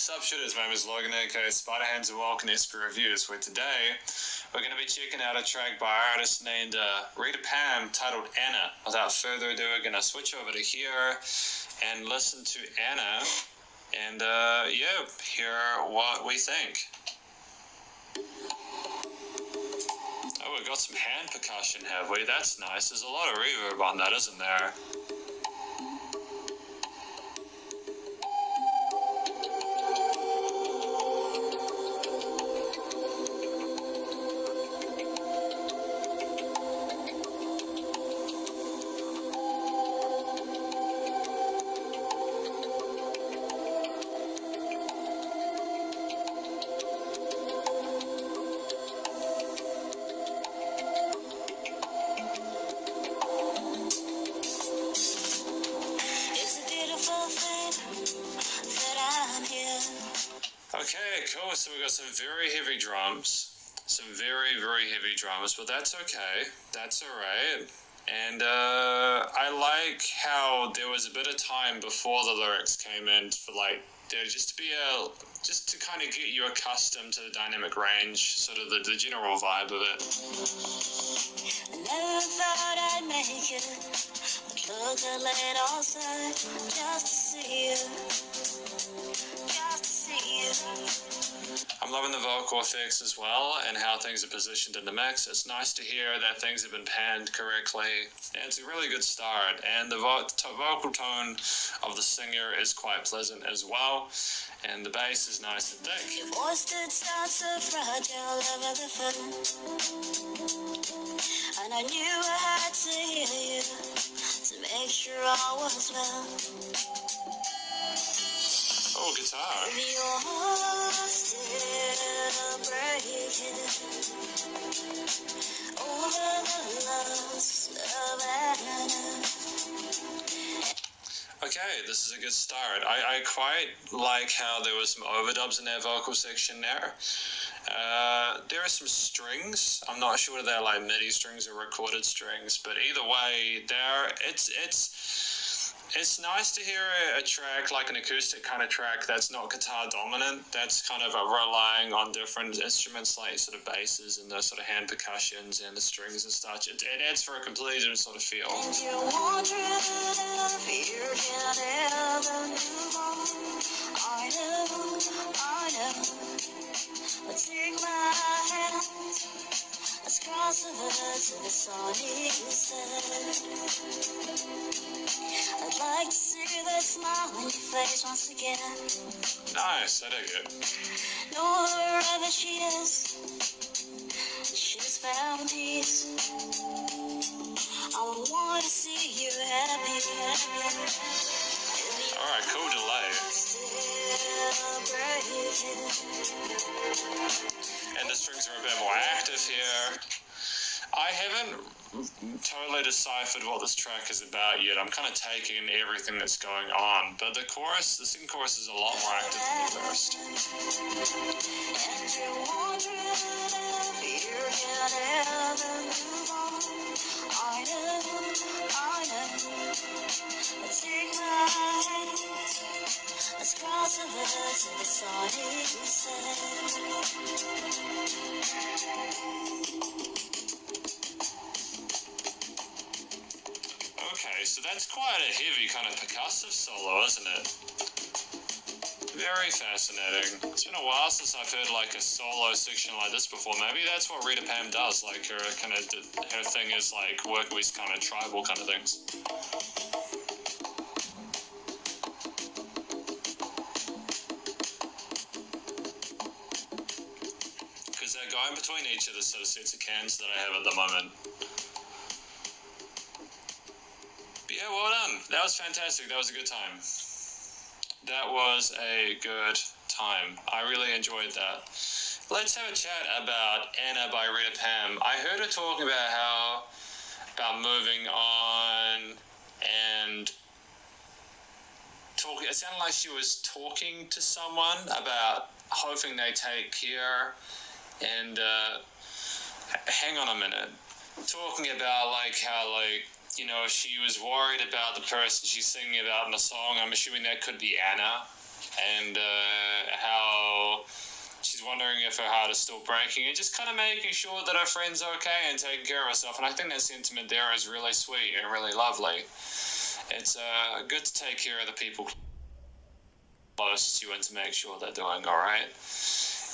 Sup shooters, my name is Logan, aka Spider Hands, and welcome to SP Reviews, where today we're going to be checking out a track by an artist named Rita titled Anna. Without further ado, we're going to switch over to here and listen to Anna and hear what we think. Oh, we got some hand percussion, have we? That's nice. There's a lot of reverb on that, isn't there? Okay, cool. So we got some very heavy drums. Some very, very heavy drums, but that's okay. That's alright. And I like how there was a bit of time before the lyrics came in for just to kind of get you accustomed to the dynamic range, sort of the general vibe of it. Never thought I'd make it. Look a little outside just to see you. I'm loving the vocal effects as well and how things are positioned in the mix. It's nice to hear that things have been panned correctly. And it's a really good start. And the vocal tone of the singer is quite pleasant as well. And the bass is nice and thick. Your voice did sound so fragile over the phone. And I knew I had to hear you to make sure all was well. Oh, guitar. Your heart still breaking over the loss of Anna. Okay, this is a good start. I quite like how there was some overdubs in that vocal section there. There are some strings. I'm not sure whether they're like MIDI strings or recorded strings, but either way, it's nice to hear a track, like an acoustic kind of track that's not guitar dominant, that's kind of relying on different instruments like sort of basses and those sort of hand percussions and the strings and such. It adds for a completely different sort of feel. And you're wondering if you can ever move on. I know. But take my hand, let's cross over to the sunny side. I'd like to see that smile on your face once again. Nice, I dig it. Know wherever she is, she's found peace. I want to see you happy. Alright, cool delay. And the strings are a bit more active here. I haven't totally deciphered what this track is about yet. I'm kind of taking in everything that's going on, but the second chorus is a lot more active than the first. And you're wondering if you can ever move on. I know. But take my hand, let's cross over to the sunny side. Okay, so that's quite a heavy kind of percussive solo, isn't it? Very fascinating. It's been a while since I've heard like a solo section like this before. Maybe that's what Rita does. Like her thing is like work with these kind of tribal kind of things. Because they're going between each of the sort of sets of cans that I have at the moment. Yeah, well done. That was fantastic. That was a good time. That was a good time. I really enjoyed that. Let's have a chat about Anna by Rita Pam. I heard her talking about moving on and talking. It sounded like she was talking to someone about hoping they take care. And hang on a minute. Talking about how you know, she was worried about the person she's singing about in the song. I'm assuming that could be Anna. and how she's wondering if her heart is still breaking, and just kind of making sure that her friend's okay and taking care of herself. And I think that sentiment there is really sweet and really lovely. It's good to take care of the people close to you and to make sure they're doing all right.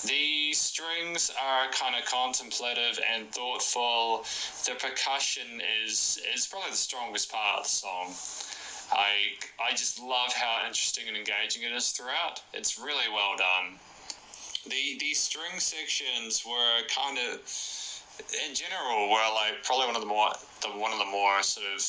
The strings are kind of contemplative and thoughtful. The percussion is probably the strongest part of the song. I just love how interesting and engaging it is throughout. It's really well done. The string sections were kind of, in general, were like probably one of the more sort of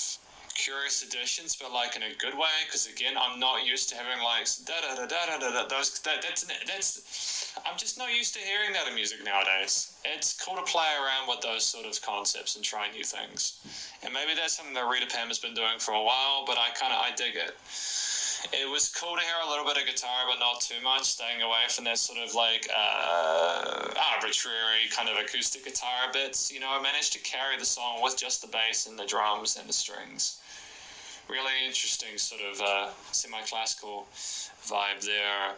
curious additions, but like in a good way, because again, I'm not used to having like da da da da da da. That's I'm just not used to hearing that in music nowadays. It's cool to play around with those sort of concepts and try new things, and maybe that's something that Rita Pam has been doing for a while. But I dig it. It was cool to hear a little bit of guitar, but not too much, staying away from that sort of like arbitrary kind of acoustic guitar bits. You know, I managed to carry the song with just the bass and the drums and the strings. Really interesting sort of semi-classical vibe there.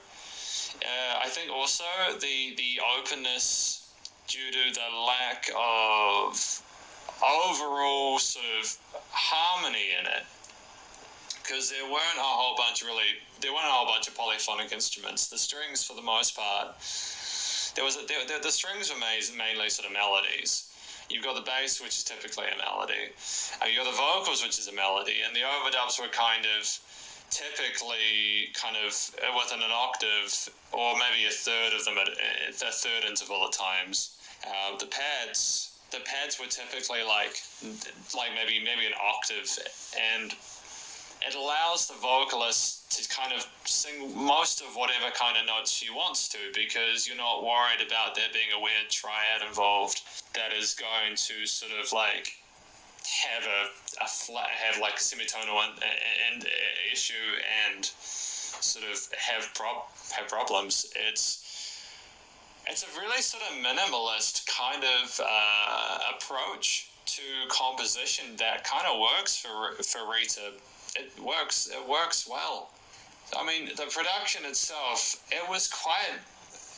I think also the openness due to the lack of overall sort of harmony in it, because there weren't a whole bunch of polyphonic instruments. The strings, for the most part, the strings were mainly sort of melodies. You've got the bass, which is typically a melody. You've got the vocals, which is a melody, and the overdubs were kind of typically kind of within an octave, or maybe a third of them at a third interval at times. The pads were typically like maybe an octave, and it allows the vocalist to kind of sing most of whatever kind of notes she wants to, because you're not worried about there being a weird triad involved that is going to sort of like have like a semitonal and issue and sort of have problems. It's a really sort of minimalist kind of approach to composition that kind of works for Rita. It works well. I mean, the production itself, it was quite,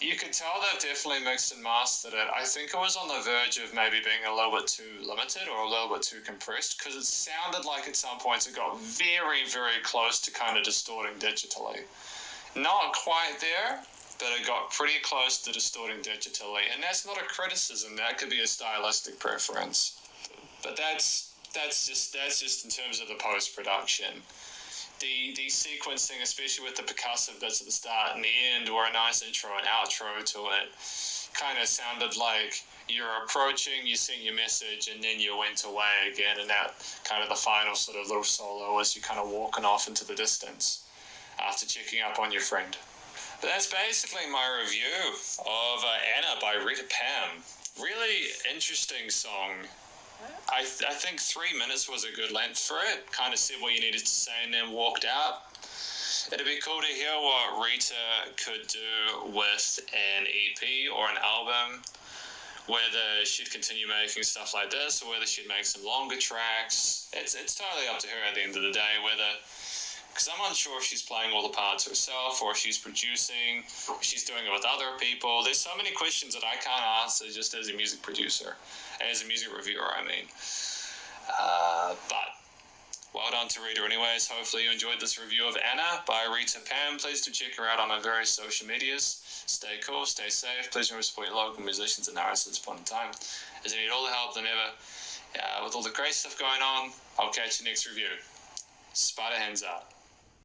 you could tell they've definitely mixed and mastered it. I think it was on the verge of maybe being a little bit too limited or a little bit too compressed, because it sounded like at some points it got very, very close to kind of distorting digitally. Not quite there, but it got pretty close to distorting digitally. And that's not a criticism, that could be a stylistic preference. But that's just in terms of the post-production. The sequencing, especially with the percussive bits at the start and the end, or a nice intro and outro to it, kind of sounded like you're approaching, you sent your message, and then you went away again, and that kind of the final sort of little solo as you kind of walking off into the distance after checking up on your friend. But that's basically my review of Anna by Rita Pam. Really interesting song. I think 3 minutes was a good length for it. Kind of said what you needed to say and then walked out. It'd be cool to hear what Rita could do with an EP or an album, whether she'd continue making stuff like this or whether she'd make some longer tracks. It's totally up to her at the end of the day, because I'm unsure if she's playing all the parts herself or if she's producing, if she's doing it with other people. There's so many questions that I can't answer just as a music producer, as a music reviewer, I mean. But well done to Rita anyways. Hopefully you enjoyed this review of Anna by Rita Pam. Please do check her out on her various social medias. Stay cool, stay safe. Please remember to support your local musicians and artists at this point in time, as they need all the help than ever. With all the great stuff going on, I'll catch you next review. Spider hands out.